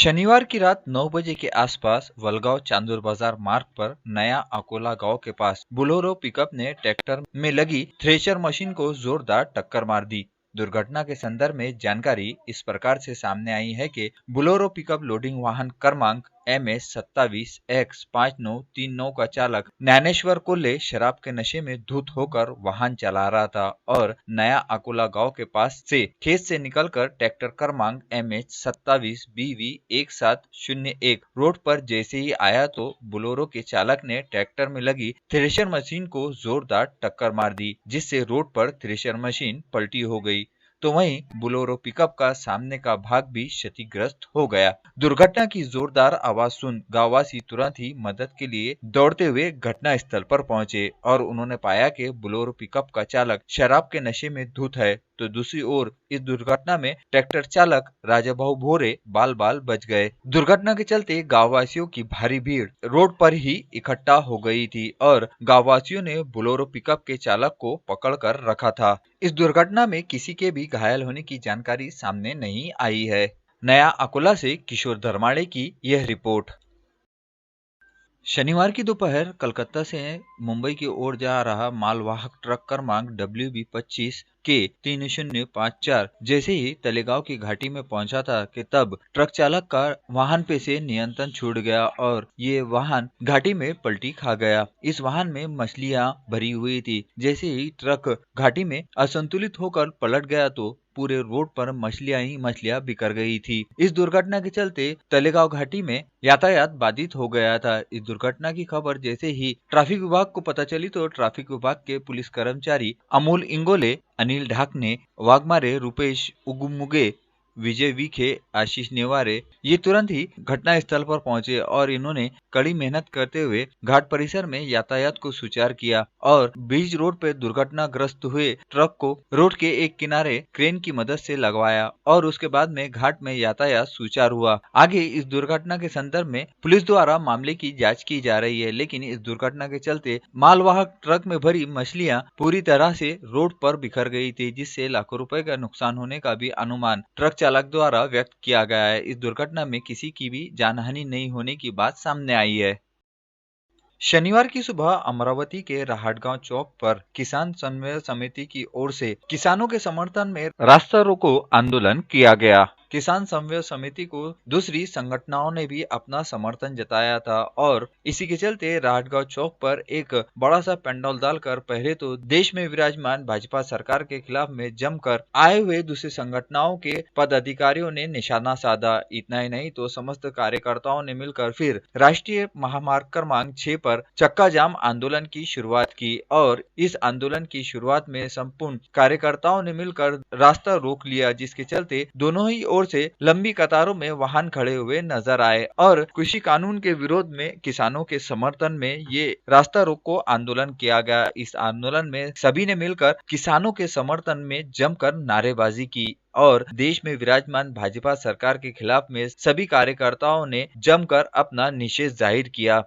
शनिवार की रात 9 बजे के आसपास वलगांव चांदूर बाजार मार्ग पर नया अकोला गांव के पास बोलेरो पिकअप ने ट्रैक्टर में लगी थ्रेशर मशीन को जोरदार टक्कर मार दी। दुर्घटना के संदर्भ में जानकारी इस प्रकार से सामने आई है कि बोलेरो पिकअप लोडिंग वाहन क्रमांक MS27X5939 का चालक ज्ञानेश्वर कोल्हे शराब के नशे में धुत होकर वाहन चला रहा था और नया अकोला गांव के पास से खेत से निकलकर ट्रैक्टर क्रमांक MH27BV1701 रोड पर जैसे ही आया तो बोलेरो के चालक ने ट्रैक्टर में लगी थ्रेशर मशीन को जोरदार टक्कर मार दी, जिससे रोड पर थ्रेशर मशीन पलटी हो गई। तो वहीं बोलेरो पिकअप का सामने का भाग भी क्षतिग्रस्त हो गया। दुर्घटना की जोरदार आवाज सुन गांववासी तुरंत ही मदद के लिए दौड़ते हुए घटना स्थल पर पहुंचे और उन्होंने पाया कि बोलेरो पिकअप का चालक शराब के नशे में धुत है। तो दूसरी ओर इस दुर्घटना में ट्रैक्टर चालक राजाभाऊ भोरे बाल बाल बच गए। दुर्घटना के चलते गांववासियों की भारी भीड़ रोड पर ही इकट्ठा हो गई थी और गांववासियों ने बोलेरो पिकअप के चालक को पकड़कर रखा था। इस दुर्घटना में किसी के भी घायल होने की जानकारी सामने नहीं आई है। नया अकोला से किशोर धर्माड़े की यह रिपोर्ट। शनिवार की दोपहर कलकत्ता से मुंबई की ओर जा रहा मालवाहक ट्रक क्रमांक WB25 के 3054 जैसे ही तलेगांव की घाटी में पहुंचा था कि तब ट्रक चालक का वाहन पे से नियंत्रण छूट गया और ये वाहन घाटी में पलटी खा गया। इस वाहन में मछलियां भरी हुई थी। जैसे ही ट्रक घाटी में असंतुलित होकर पलट गया तो पूरे रोड पर मछलियां ही मछलियां बिखर गई थी। इस दुर्घटना के चलते तलेगांव घाटी में यातायात बाधित हो गया था। इस दुर्घटना की खबर जैसे ही ट्रैफिक विभाग को पता चली तो ट्रैफिक विभाग के पुलिस कर्मचारी अमोल इंगोले, अनिल ढाकने, वाघमारे, रुपेश उगमुगे, विजय विखे, आशीष नेवारे ये तुरंत ही घटना स्थल पर पहुंचे और इन्होंने कड़ी मेहनत करते हुए घाट परिसर में यातायात को सुचारू किया और बीच रोड पर दुर्घटनाग्रस्त हुए ट्रक को रोड के एक किनारे क्रेन की मदद से लगवाया और उसके बाद में घाट में यातायात सुचारू हुआ। आगे इस दुर्घटना के संदर्भ में पुलिस द्वारा मामले की जाँच की जा रही है, लेकिन इस दुर्घटना के चलते मालवाहक ट्रक में भरी मछलियां पूरी तरह से रोड पर बिखर गई थी, जिससे लाखों रुपए का नुकसान होने का भी अनुमान ट्रक चालक द्वारा व्यक्त किया गया है। इस दुर्घटना में किसी की भी जानहानि नहीं होने की बात सामने आई है। शनिवार की सुबह अमरावती के राहटगांव चौक पर किसान समन्वय समिति की ओर से किसानों के समर्थन में रास्ता रोको आंदोलन किया गया। किसान समन्वय समिति को दूसरी संगठनों ने भी अपना समर्थन जताया था और इसी के चलते राहटगांव चौक पर एक बड़ा सा पंडाल डालकर पहले तो देश में विराजमान भाजपा सरकार के खिलाफ में जमकर आए हुए दूसरे संगठनों के पदाधिकारियों ने निशाना साधा। इतना ही नहीं तो समस्त कार्यकर्ताओं ने मिलकर फिर राष्ट्रीय महामार्ग क्रमांक 6 पर चक्का जाम आंदोलन की शुरुआत की और इस आंदोलन की शुरुआत में संपूर्ण कार्यकर्ताओं ने मिलकर रास्ता रोक लिया, जिसके चलते दोनों ही ओर से लंबी कतारों में वाहन खड़े हुए नजर आए और कृषि कानून के विरोध में किसानों के समर्थन में ये रास्ता रोको आंदोलन किया गया। इस आंदोलन में सभी ने मिलकर किसानों के समर्थन में जमकर नारेबाजी की और देश में विराजमान भाजपा सरकार के खिलाफ में सभी कार्यकर्ताओं ने जमकर अपना निषेध जाहिर किया।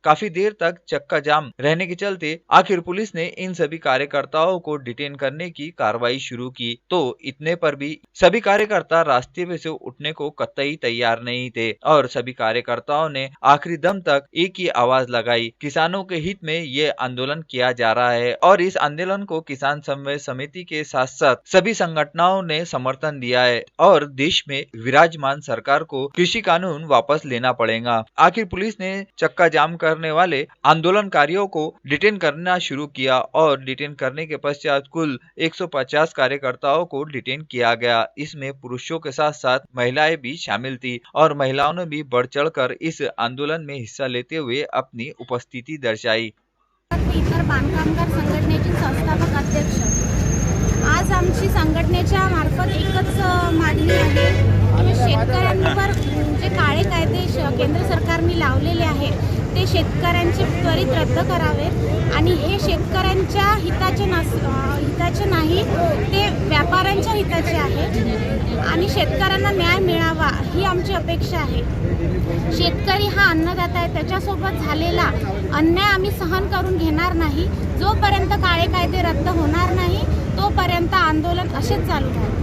काफी देर तक चक्का जाम रहने के चलते आखिर पुलिस ने इन सभी कार्यकर्ताओं को डिटेन करने की कार्रवाई शुरू की। तो इतने पर भी सभी कार्यकर्ता रास्ते पे से उठने को कतई तैयार नहीं थे और सभी कार्यकर्ताओं ने आखिरी दम तक एक ही आवाज लगाई, किसानों के हित में ये आंदोलन किया जा रहा है और इस आंदोलन को किसान समन्वय समिति के साथ साथ सभी संगठनों ने समर्थन दिया है और देश में विराजमान सरकार को कृषि कानून वापस लेना पड़ेगा। आखिर पुलिस ने चक्का जाम करने वाले आंदोलनकारियों को डिटेन करना शुरू किया और डिटेन करने के पश्चात कुल 150 कार्यकर्ताओं को डिटेन किया गया। इसमें पुरुषों के साथ साथ महिलाएं भी शामिल थी और महिलाओं ने भी बढ़ चढ़कर इस आंदोलन में हिस्सा लेते हुए अपनी उपस्थिति दर्शाई। इतर बांधकामगार संघटनेचे संस्थापक अध्यक्ष, आज आमची संघटनेच्या मार्फत एकच मागणी आहे शेतकऱ्यांवर जे काळे कायदे केंद्र सरकारने लावलेले आहेत ते शेतकऱ्यांचे त्वरित रद्द करावेत आणि हे शेतकऱ्यांच्या हिताचे नाही, ते व्यापाऱ्यांच्या हिताचे आहे आणि शेतकऱ्यांना न्याय मिळावा ही आमची अपेक्षा आहे. शेतकरी हा अन्नदाता आहे, त्याच्यासोबत झालेला अन्याय आम्ही सहन करून घेणार नाही. जोपर्यंत काळे कायदे रद्द होणार नाही तोपर्यंत आंदोलन असेच चालू राहणार.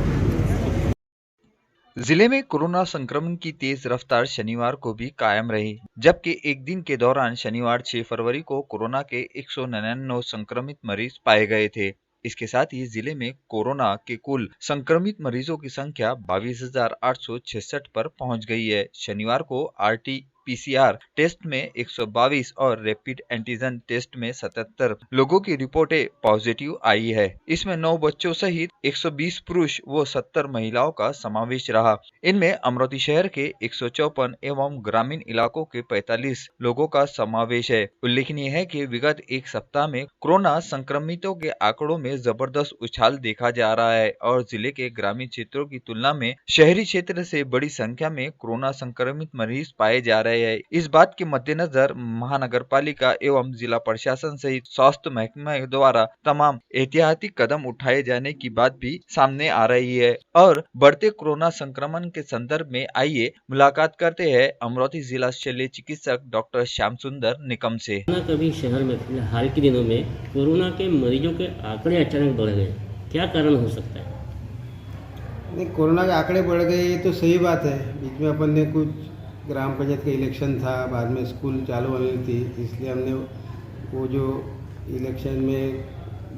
जिले में कोरोना संक्रमण की तेज रफ्तार शनिवार को भी कायम रही, जबकि एक दिन के दौरान शनिवार 6 फरवरी को कोरोना के 199 संक्रमित मरीज पाए गए थे. इसके साथ ही जिले में कोरोना के कुल संक्रमित मरीजों की संख्या 22,866 पर पहुंच गई है. शनिवार को RT-PCR टेस्ट में 122 और रैपिड एंटीजन टेस्ट में 77 लोगों की रिपोर्टें पॉजिटिव आई है. इसमें 9 बच्चों सहित 120 पुरुष व 70 महिलाओं का समावेश रहा. इनमें अमरोती शहर के 154 एवं ग्रामीण इलाकों के 45 लोगों का समावेश है. उल्लेखनीय है कि विगत एक सप्ताह में कोरोना संक्रमितों के आंकड़ों में जबरदस्त उछाल देखा जा रहा है और जिले के ग्रामीण क्षेत्रों की तुलना में शहरी क्षेत्र से बड़ी संख्या में कोरोना संक्रमित मरीज पाए जा रहे हैं. इस बात के मद्देनजर महानगर पालिका एवं जिला प्रशासन सहित स्वास्थ्य महकमे द्वारा तमाम एहतियाती कदम उठाए जाने की बात भी सामने आ रही है. और बढ़ते कोरोना संक्रमण के संदर्भ में आइए मुलाकात करते हैं अमरोती जिला शल्य चिकित्सक डॉक्टर श्याम सुंदर निकम से. कभी शहर में हाल के दिनों में कोरोना के मरीजों के आंकड़े अचानक बढ़ गए, क्या कारण हो सकता है? नहीं, कोरोना के आंकड़े बढ़ गए ये तो सही बात है. बीच में अपन ने कुछ ग्राम पंचायत का इलेक्शन था, बाद में स्कूल चालू होने थी, इसलिए हमने वो जो इलेक्शन में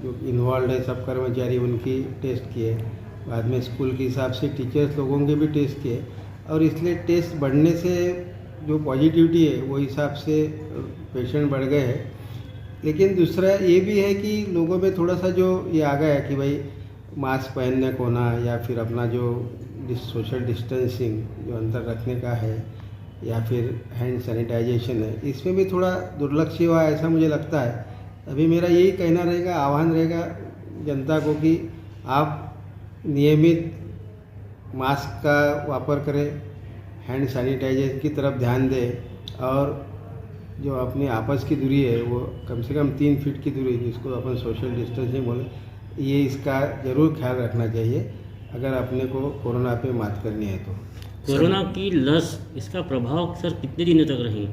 जो इन्वॉल्व है सब कर्मचारी उनकी टेस्ट किए. बाद में स्कूल के हिसाब से टीचर्स लोगों के भी टेस्ट किए और इसलिए टेस्ट बढ़ने से जो पॉजिटिविटी है वो हिसाब से पेशेंट बढ़ गए हैं. लेकिन दूसरा ये भी है कि लोगों में थोड़ा सा जो ये आ गया है कि भाई मास्क पहनने को ना, या फिर अपना जो सोशल डिस्टेंसिंग जो अंतर रखने का है, या फिर हैंड सैनिटाइजेशन है, इसमें भी थोड़ा दुर्लक्ष हुआ है ऐसा मुझे लगता है. अभी मेरा यही कहना रहेगा, आह्वान रहेगा जनता को कि आप नियमित मास्क का वापर करें, हैंड सैनिटाइजेशन की तरफ ध्यान दें और जो अपनी आपस की दूरी है वो कम से कम 3 फीट की दूरी, जिसको अपन सोशल डिस्टेंसिंग बोले, ये इसका ज़रूर ख्याल रखना चाहिए अगर अपने को कोरोना पे मात करनी है. तो कोरोना की लस, इसका प्रभाव सर कितने दिनों तक रही?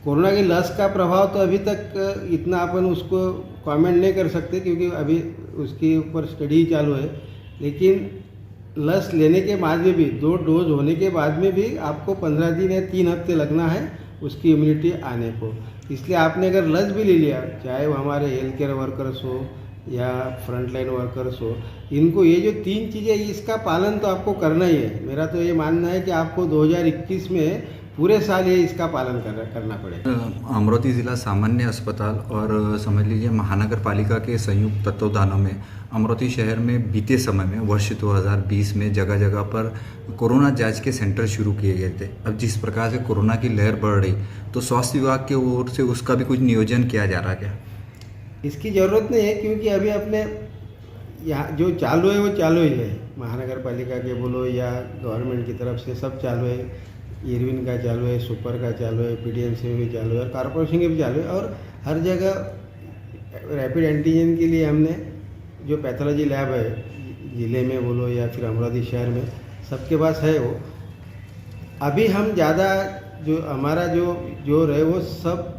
कोरोना की लस का प्रभाव तो अभी तक इतना अपन उसको कमेंट नहीं कर सकते क्योंकि अभी उसके ऊपर स्टडी चालू है. लेकिन लस लेने के बाद में भी 2 डोज होने के बाद में भी आपको 15 दिन या 3 हफ्ते लगना है उसकी इम्यूनिटी आने को. इसलिए आपने अगर लस भी ले लिया, चाहे वो हमारे हेल्थ केयर वर्कर्स हो या फ्रंटलाइन वर्कर्स हो, इनको ये जो 3 चीज़ें इसका पालन तो आपको करना ही है. मेरा तो ये मानना है कि आपको 2021 में पूरे साल ये इसका पालन करना पड़ेगा. अमरोती ज़िला सामान्य अस्पताल और समझ लीजिए महानगर पालिका के संयुक्त तत्वावधानों में अमरोती शहर में बीते समय में वर्ष 2020 में जगह जगह पर कोरोना जांच के सेंटर शुरू किए गए थे. अब जिस प्रकार से कोरोना की लहर बढ़ रही, तो स्वास्थ्य विभाग की ओर से उसका भी कुछ नियोजन किया जा रहा है क्या? इसकी ज़रूरत नहीं है क्योंकि अभी अपने यहाँ जो चालू है वो चालू ही है. महानगर पालिका के बोलो या गवर्नमेंट की तरफ से सब चालू है. इरविन का चालू है, सुपर का चालू है, PDMC में भी चालू है और कॉर्पोरेशन के भी चालू है. और हर जगह रैपिड एंटीजन के लिए हमने जो पैथोलॉजी लैब है ज़िले में बोलो या फिर अमरोती शहर में, सबके पास है वो. अभी हम ज़्यादा जो हमारा जो जोर है वो सब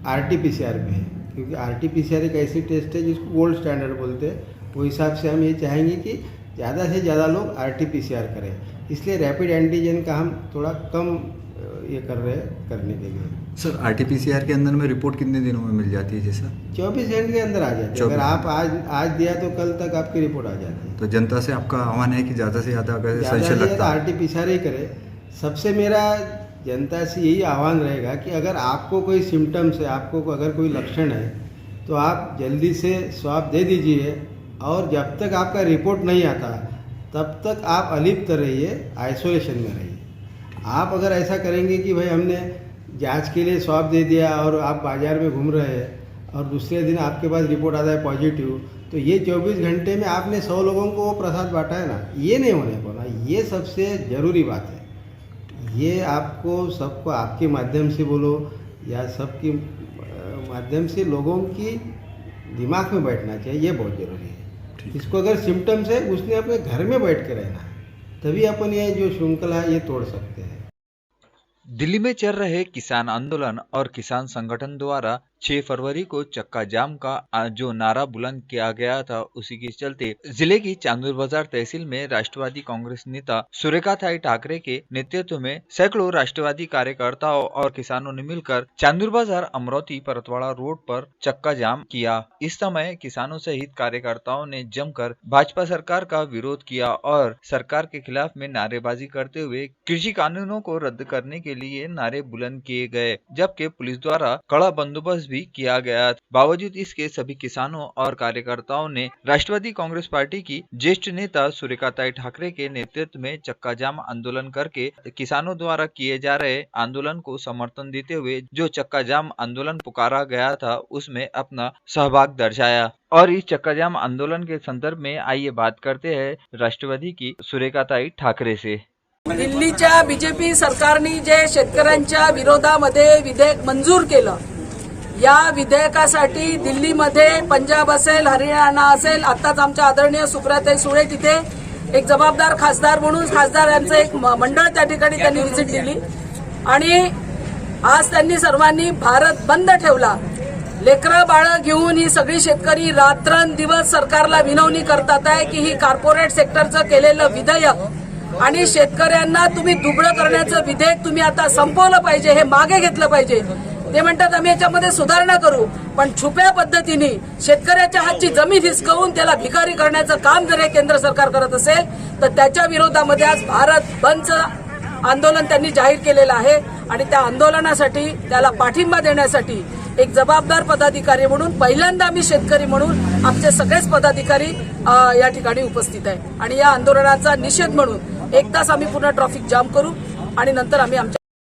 RT-PCR पे है क्योंकि RT-PCR एक ऐसी टेस्ट है जिसको गोल्ड स्टैंडर्ड बोलते हैं. वो हिसाब से हम ये चाहेंगे कि ज़्यादा से ज़्यादा लोग RT-PCR करें. इसलिए रैपिड एंटीजन का हम थोड़ा कम ये कर रहे हैं करने के लिए. सर RT-PCR के अंदर में रिपोर्ट कितने दिनों में मिल जाती है? जैसा 24 घंटे के अंदर आ जाती है. अगर आप आज दिया तो कल तक आपकी रिपोर्ट आ जाती है. तो जनता से आपका आह्वान है कि ज़्यादा से ज़्यादा अगर संशय लगता है RT-PCR ही करे. सबसे मेरा जनता से यही आह्वान रहेगा कि अगर आपको कोई सिम्टम्स है, आपको अगर कोई लक्षण है, तो आप जल्दी से स्वाब दे दीजिए और जब तक आपका रिपोर्ट नहीं आता तब तक आप अलिप्त रहिए, आइसोलेशन में रहिए. आप अगर ऐसा करेंगे कि भाई हमने जांच के लिए स्वाब दे दिया और आप बाज़ार में घूम रहे हैं और दूसरे दिन आपके पास रिपोर्ट आता है पॉजिटिव, तो ये 24 घंटे में आपने 100 लोगों को वो प्रसाद बांटा है ना, ये नहीं होने पाना, ये सबसे ज़रूरी बात है। ये आपको सबको आपके माध्यम से बोलो या सबके माध्यम से लोगों की दिमाग में बैठना चाहिए, ये बहुत ज़रूरी है। इसको अगर सिम्टम्स है उसने अपने घर में बैठ के रहना है, तभी अपन ये जो श्रृंखला है ये तोड़ सकते हैं। दिल्ली में चल रहे किसान आंदोलन और किसान संगठन द्वारा 6 फरवरी को चक्का जाम का जो नारा बुलंद किया गया था, उसी के चलते जिले की चांदूर बाजार तहसील में राष्ट्रवादी कांग्रेस नेता सूर्यकांत ठाकरे के नेतृत्व में सैकड़ों राष्ट्रवादी कार्यकर्ताओं और किसानों ने मिलकर चांदूर बाजार अमरोती परतवाड़ा रोड पर चक्का जाम किया। इस समय किसानों सहित कार्यकर्ताओं ने जमकर भाजपा सरकार का विरोध किया और सरकार के खिलाफ में नारेबाजी करते हुए कृषि कानूनों को रद्द करने के लिए नारे बुलंद किए गए, जबकि पुलिस द्वारा कड़ा बंदोबस्त भी किया गया। बावजूद इसके सभी किसानों और कार्यकर्ताओं ने राष्ट्रवादी कांग्रेस पार्टी की ज्येष्ठ नेता सूर्यकांत ठाकरे के नेतृत्व में चक्का जाम आंदोलन करके किसानों द्वारा किए जा रहे आंदोलन को समर्थन देते हुए जो चक्का जाम आंदोलन पुकारा गया था, उसमें अपना सहभाग दर्शाया। और इस चक्का जाम आंदोलन के संदर्भ में आइए बात करते हैं राष्ट्रवादी की सूर्यकांत ठाकरे से। दिल्लीच्या बीजेपी सरकारने जे शेतकऱ्यांच्या विरोधामध्ये विधेयक मंजूर केलं, या विधेयकासाठी दिल्लीमध्ये पंजाब असेल, हरियाणा असेल, आताच आमच्या आदरणीय सुप्रियाताई सुळे तिथे एक जबाबदार खासदार म्हणून खासदारांचं एक मंडळ त्या ठिकाणी त्यांनी व्हिजिट दिली आणि आज त्यांनी सर्वांनी भारत बंद ठेवला। लेकरं बाळं घेऊन ही सगळी शेतकरी रात्रंदिवस सरकारला विनवणी करतात आहे की ही कॉर्पोरेट सेक्टरचं केलेलं विधेयक आणि शेतकऱ्यांना तुम्ही दुबळं करण्याचं विधेयक तुम्ही आता संपवलं पाहिजे, हे मागे घेतलं पाहिजे। ते म्हणतात आम्ही याच्यामध्ये सुधारणा करू, पण छुप्या पद्धतीने शेतकऱ्याच्या हातची जमीन हिसकावून त्याला भिकारी करण्याचं काम जर हे केंद्र सरकार करत असेल तर त्याच्या विरोधामध्ये आज भारत बंदचं आंदोलन त्यांनी जाहीर केलेलं आहे आणि त्या आंदोलनासाठी त्याला पाठिंबा देण्यासाठी एक जबाबदार पदाधिकारी म्हणून पहिल्यांदा आम्ही शेतकरी म्हणून आमचे सगळेच पदाधिकारी या ठिकाणी उपस्थित आहे आणि या आंदोलनाचा निषेध म्हणून 1 तास आम्ही पुन्हा ट्रॅफिक जाम करू आणि नंतर आम्ही आमच्या